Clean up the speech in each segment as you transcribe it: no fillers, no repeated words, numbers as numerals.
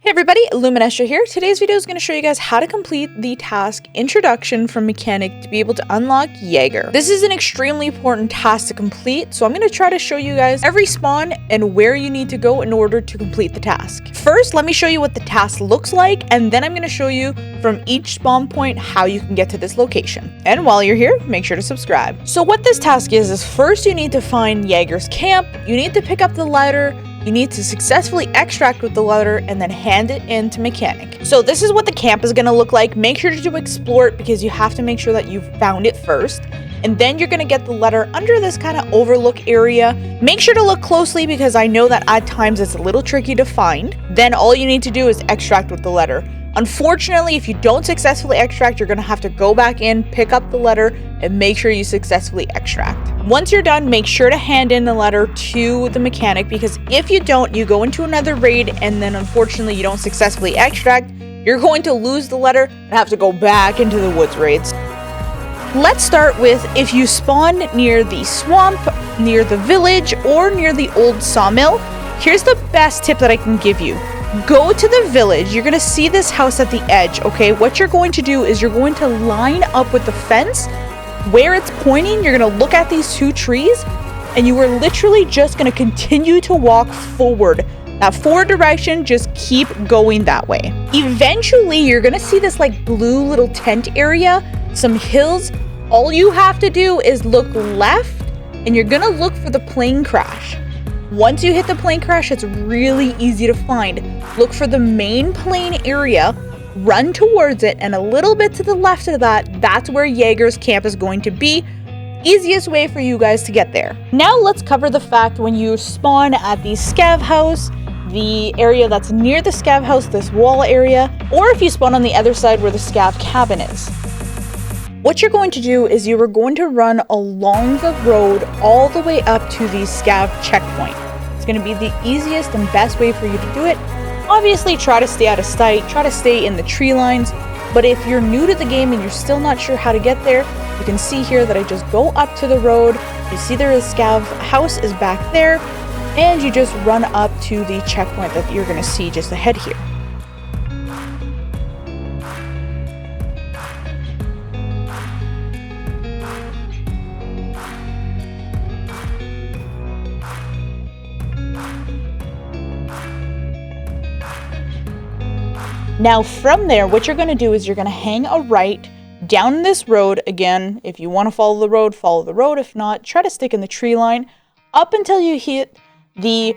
Hey everybody, Luminestra here. Today's video is going to show you guys how to complete the task Introduction from Mechanic to be able to unlock Jaeger. This is an extremely important task to complete, so I'm going to try to show you guys every spawn and where you need to go in order to complete the task. First, let me show you what the task looks like, and then I'm going to show you from each spawn point how you can get to this location. And while you're here, make sure to subscribe. So what this task is first you need to find Jaeger's camp, you need to pick up the ladder, you need to successfully extract with the letter and then hand it in to Mechanic. So this is what the camp is going to look like. Make sure to explore it because you have to make sure that you've found it first. And then you're going to get the letter under this kind of overlook area. Make sure to look closely because I know that at times it's a little tricky to find. Then all you need to do is extract with the letter. Unfortunately, if you don't successfully extract, you're going to have to go back in, pick up the letter, and make sure you successfully extract. Once you're done, make sure to hand in the letter to the Mechanic because if you don't, you go into another raid and then unfortunately you don't successfully extract, you're going to lose the letter and have to go back into the woods raids. Let's start with if you spawn near the swamp, near the village, or near the old sawmill, here's the best tip that I can give you. Go to the village. You're going to see this house at the edge, okay? What you're going to do is you're going to line up with the fence. Where it's pointing, you're going to look at these two trees, and you are literally just going to continue to walk forward. That forward direction, just keep going that way. Eventually, you're going to see this like blue little tent area, some hills. All you have to do is look left, and you're going to look for the plane crash. Once you hit the plane crash, it's really easy to find. Look for the main plane area, run towards it, and a little bit to the left of that, that's where Jaeger's camp is going to be. Easiest way for you guys to get there. Now let's cover the fact when you spawn at the scav house, the area that's near the scav house, this wall area, or if you spawn on the other side where the scav cabin is. What you're going to do is you are going to run along the road all the way up to the scav checkpoint. It's going to be the easiest and best way for you to do it. Obviously, try to stay out of sight, try to stay in the tree lines, but if you're new to the game and you're still not sure how to get there, you can see here that I just go up to the road, you see there is scav house is back there, and you just run up to the checkpoint that you're going to see just ahead here. Now from there, what you're going to do is you're going to hang a right down this road. Again, if you want to follow the road, follow the road. If not, try to stick in the tree line up until you hit the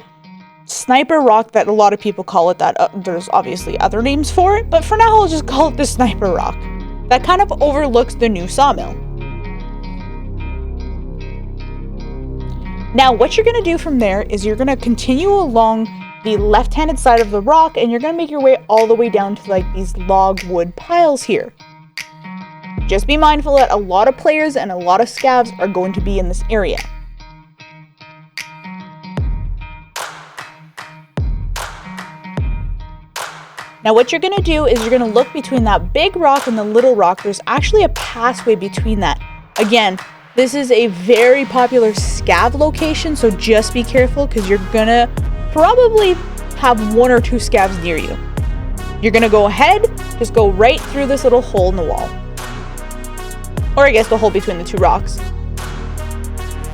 sniper rock that a lot of people call it that. There's obviously other names for it, but for now I'll just call it the sniper rock. That kind of overlooks the new sawmill. Now what you're going to do from there is you're going to continue along the left-handed side of the rock, and you're going to make your way all the way down to like these log wood piles here. Just be mindful that a lot of players and a lot of scavs are going to be in this area. Now what you're going to do is you're going to look between that big rock and the little rock. There's actually a passway between that. Again, this is a very popular scav location, so just be careful because you're going to probably have one or two scavs near you. You're gonna go ahead, just go right through this little hole in the wall. Or I guess the hole between the two rocks.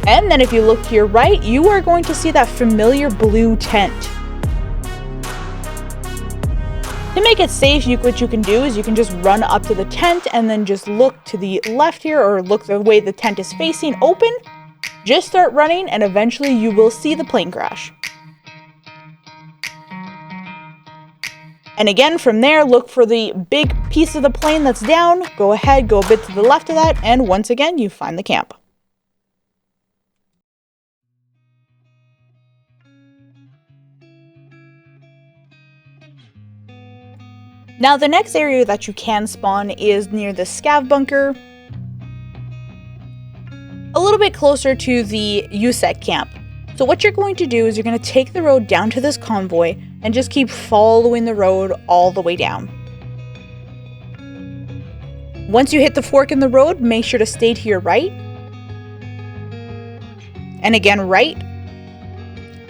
And then if you look to your right, you are going to see that familiar blue tent. To make it safe, what you can do is you can just run up to the tent and then just look to the left here or look the way the tent is facing open. Just start running and eventually you will see the plane crash. And again, from there, look for the big piece of the plane that's down. Go ahead, go a bit to the left of that, and once again, you find the camp. Now, the next area that you can spawn is near the scav bunker. A little bit closer to the USEC camp. So what you're going to do is you're going to take the road down to this convoy and just keep following the road all the way down. Once you hit the fork in the road, make sure to stay to your right. And again, right.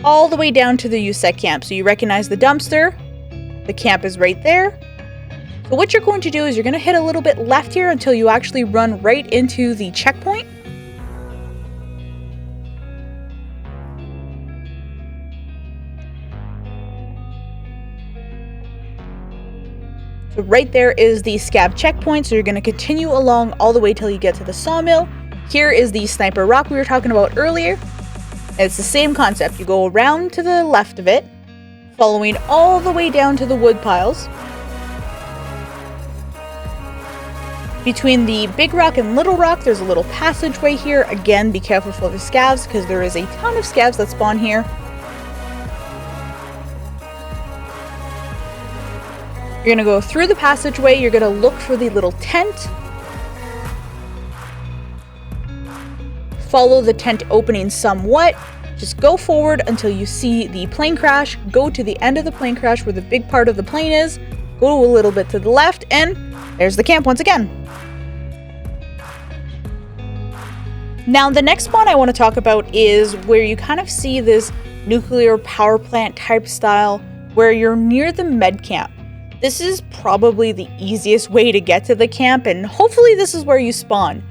All the way down to the USEC camp. So you recognize the dumpster. The camp is right there. So what you're going to do is you're going to hit a little bit left here until you actually run right into the checkpoint. So right there is the scab checkpoint, so you're going to continue along all the way till you get to the sawmill. Here is the sniper rock we were talking about earlier. And it's the same concept. You go around to the left of it, following all the way down to the wood piles. Between the big rock and little rock, there's a little passageway here. Again, be careful for the scavs because there is a ton of scavs that spawn here. You're going to go through the passageway, you're going to look for the little tent. Follow the tent opening somewhat. Just go forward until you see the plane crash. Go to the end of the plane crash where the big part of the plane is. Go a little bit to the left, and there's the camp once again. Now, the next one I want to talk about is where you kind of see this nuclear power plant type style where you're near the med camp. This is probably the easiest way to get to the camp, and hopefully this is where you spawn.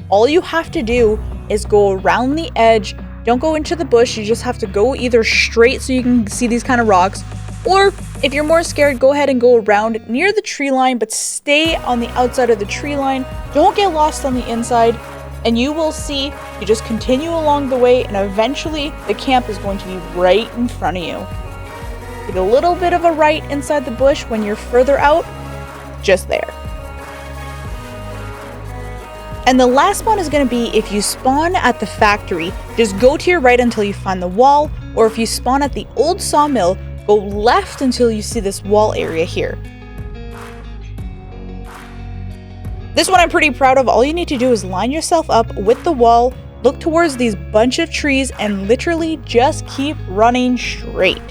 All you have to do is go around the edge. Don't go into the bush, you just have to go either straight so you can see these kind of rocks, or if you're more scared, go ahead and go around near the tree line, but stay on the outside of the tree line. Don't get lost on the inside, and you will see you just continue along the way, and eventually the camp is going to be right in front of you. Take a little bit of a right inside the bush when you're further out, just there. And the last one is going to be if you spawn at the factory, just go to your right until you find the wall, or if you spawn at the old sawmill, go left until you see this wall area here. This one I'm pretty proud of. All you need to do is line yourself up with the wall, look towards these bunch of trees, and literally just keep running straight.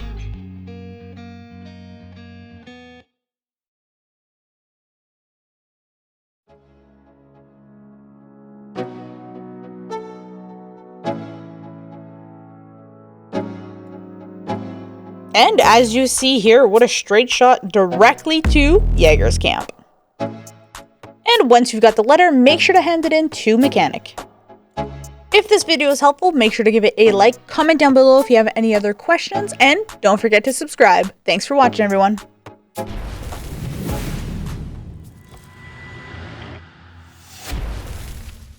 And as you see here, what a straight shot directly to Jaeger's camp. And once you've got the letter, make sure to hand it in to Mechanic. If this video is helpful, make sure to give it a like, comment down below if you have any other questions, and don't forget to subscribe. Thanks for watching, everyone.